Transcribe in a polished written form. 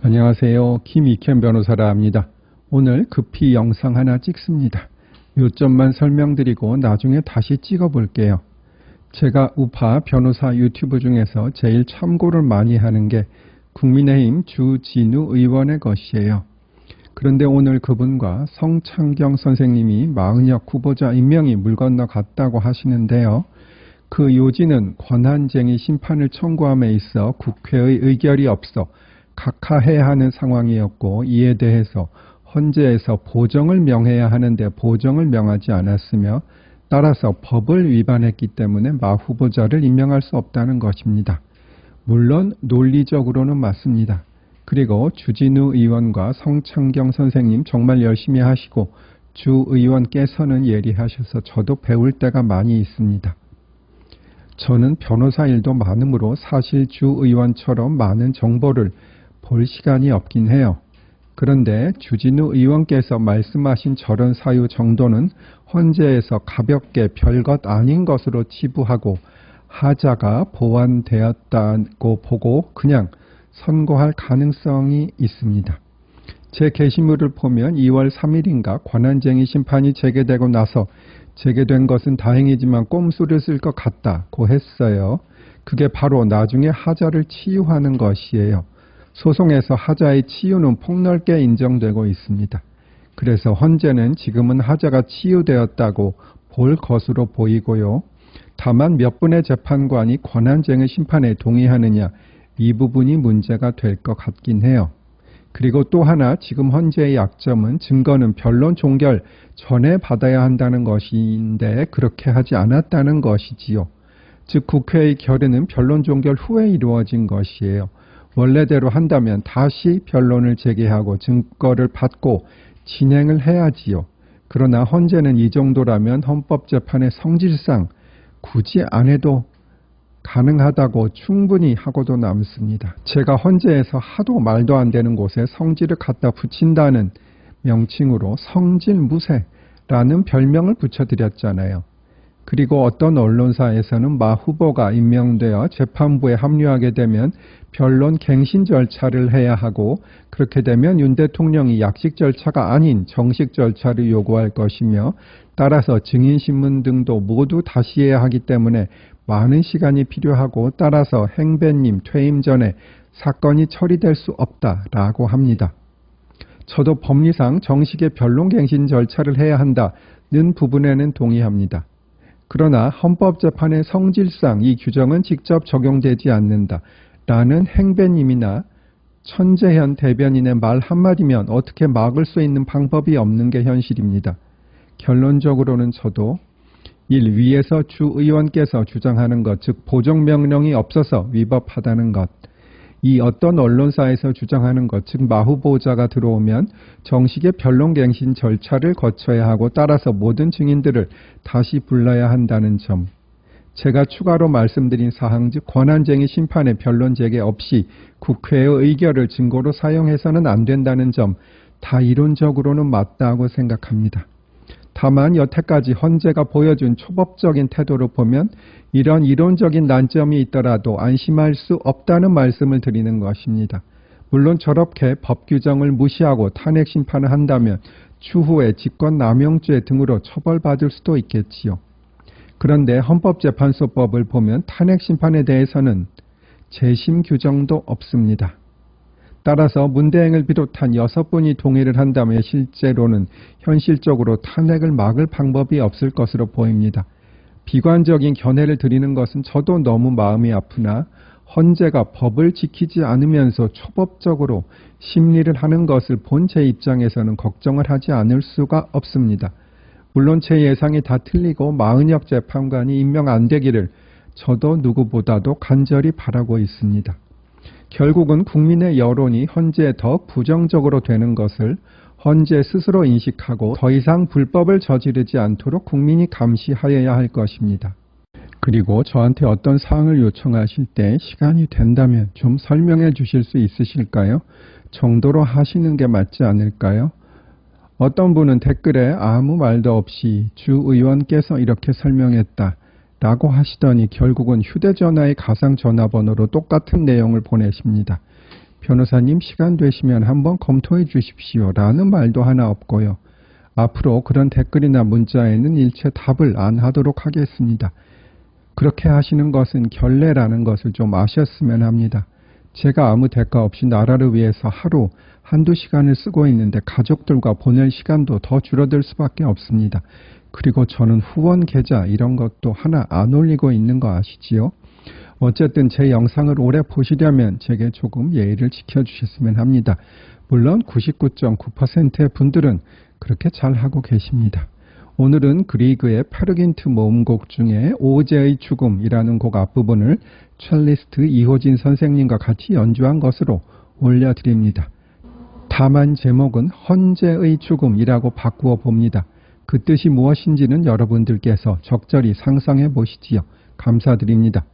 안녕하세요. 김익현 변호사라 합니다. 오늘 급히 영상 하나 찍습니다. 요점만 설명드리고 나중에 다시 찍어볼게요. 제가 우파 변호사 유튜브 중에서 제일 참고를 많이 하는 게 국민의힘 주진우 의원의 것이에요. 그런데 오늘 그분과 성창경 선생님이 마은혁 후보자 임명이 물 건너갔다고 하시는데요. 그 요지는 권한쟁의 심판을 청구함에 있어 국회의 의결이 없어 각하해야 하는 상황이었고, 이에 대해서 헌재에서 보정을 명해야 하는데 보정을 명하지 않았으며, 따라서 법을 위반했기 때문에 마 후보자를 임명할 수 없다는 것입니다. 물론 논리적으로는 맞습니다. 그리고 주진우 의원과 성창경 선생님 정말 열심히 하시고 주 의원께서는 예리하셔서 저도 배울 때가 많이 있습니다. 저는 변호사 일도 많으므로 사실 주 의원처럼 많은 정보를 볼 시간이 없긴 해요. 그런데 주진우 의원께서 말씀하신 저런 사유 정도는 헌재에서 가볍게 별것 아닌 것으로 치부하고 하자가 보완되었다고 보고 그냥 선고할 가능성이 있습니다. 제 게시물을 보면 2월 3일인가 권한쟁의 심판이 재개되고 나서 재개된 것은 다행이지만 꼼수를 쓸 것 같다고 했어요. 그게 바로 나중에 하자를 치유하는 것이에요. 소송에서 하자의 치유는 폭넓게 인정되고 있습니다. 그래서 헌재는 지금은 하자가 치유되었다고 볼 것으로 보이고요. 다만 몇 분의 재판관이 권한쟁의 심판에 동의하느냐, 이 부분이 문제가 될 것 같긴 해요. 그리고 또 하나, 지금 헌재의 약점은 증거는 변론 종결 전에 받아야 한다는 것인데 그렇게 하지 않았다는 것이지요. 즉 국회의 결의는 변론 종결 후에 이루어진 것이에요. 원래대로 한다면 다시 변론을 재개하고 증거를 받고 진행을 해야지요. 그러나 헌재는 이 정도라면 헌법재판의 성질상 굳이 안 해도 가능하다고 충분히 하고도 남습니다. 제가 헌재에서 하도 말도 안 되는 곳에 성질을 갖다 붙인다는 명칭으로 성질무쇠라는 별명을 붙여드렸잖아요. 그리고 어떤 언론사에서는 마 후보가 임명되어 재판부에 합류하게 되면 변론 갱신 절차를 해야 하고, 그렇게 되면 윤 대통령이 약식 절차가 아닌 정식 절차를 요구할 것이며, 따라서 증인신문 등도 모두 다시 해야 하기 때문에 많은 시간이 필요하고, 따라서 행배님 퇴임 전에 사건이 처리될 수 없다라고 합니다. 저도 법리상 정식의 변론갱신 절차를 해야 한다는 부분에는 동의합니다. 그러나 헌법재판의 성질상 이 규정은 직접 적용되지 않는다라는 행배님이나 천재현 대변인의 말 한마디면 어떻게 막을 수 있는 방법이 없는 게 현실입니다. 결론적으로는 저도 1. 위에서 주 의원께서 주장하는 것, 즉 보정명령이 없어서 위법하다는 것. 2. 어떤 언론사에서 주장하는 것, 즉 마 후보자가 들어오면 정식의 변론갱신 절차를 거쳐야 하고, 따라서 모든 증인들을 다시 불러야 한다는 점. 제가 추가로 말씀드린 사항, 즉 권한쟁의 심판의 변론 재개 없이 국회의 의결을 증거로 사용해서는 안 된다는 점, 다 이론적으로는 맞다고 생각합니다. 다만 여태까지 헌재가 보여준 초법적인 태도를 보면 이런 이론적인 난점이 있더라도 안심할 수 없다는 말씀을 드리는 것입니다. 물론 저렇게 법 규정을 무시하고 탄핵 심판을 한다면 추후에 직권남용죄 등으로 처벌받을 수도 있겠지요. 그런데 헌법재판소법을 보면 탄핵 심판에 대해서는 재심 규정도 없습니다. 따라서 문대행을 비롯한 6분이 동의를 한다면 실제로는 현실적으로 탄핵을 막을 방법이 없을 것으로 보입니다. 비관적인 견해를 드리는 것은 저도 너무 마음이 아프나 헌재가 법을 지키지 않으면서 초법적으로 심리를 하는 것을 본 제 입장에서는 걱정을 하지 않을 수가 없습니다. 물론 제 예상이 다 틀리고 마은혁 재판관이 임명 안 되기를 저도 누구보다도 간절히 바라고 있습니다. 결국은 국민의 여론이 헌재에 더 부정적으로 되는 것을 헌재 스스로 인식하고 더 이상 불법을 저지르지 않도록 국민이 감시하여야 할 것입니다. 그리고 저한테 어떤 사항을 요청하실 때 시간이 된다면 좀 설명해 주실 수 있으실까요? 정도로 하시는 게 맞지 않을까요? 어떤 분은 댓글에 아무 말도 없이 주 의원께서 이렇게 설명했다 라고 하시더니 결국은 휴대전화의 가상전화번호로 똑같은 내용을 보내십니다. 변호사님 시간 되시면 한번 검토해 주십시오 라는 말도 하나 없고요. 앞으로 그런 댓글이나 문자에는 일체 답을 안 하도록 하겠습니다. 그렇게 하시는 것은 결례라는 것을 좀 아셨으면 합니다. 제가 아무 대가 없이 나라를 위해서 하루 한두 시간을 쓰고 있는데 가족들과 보낼 시간도 더 줄어들 수밖에 없습니다. 그리고 저는 후원 계좌 이런 것도 하나 안 올리고 있는 거 아시지요? 어쨌든 제 영상을 오래 보시려면 제게 조금 예의를 지켜주셨으면 합니다. 물론 99.9%의 분들은 그렇게 잘하고 계십니다. 오늘은 그리그의 페르긴트 모음곡 중에 오제의 죽음이라는 곡 앞부분을 첼리스트 이호진 선생님과 같이 연주한 것으로 올려드립니다. 다만 제목은 헌재의 죽음이라고 바꾸어 봅니다. 그 뜻이 무엇인지는 여러분들께서 적절히 상상해 보시지요. 감사드립니다.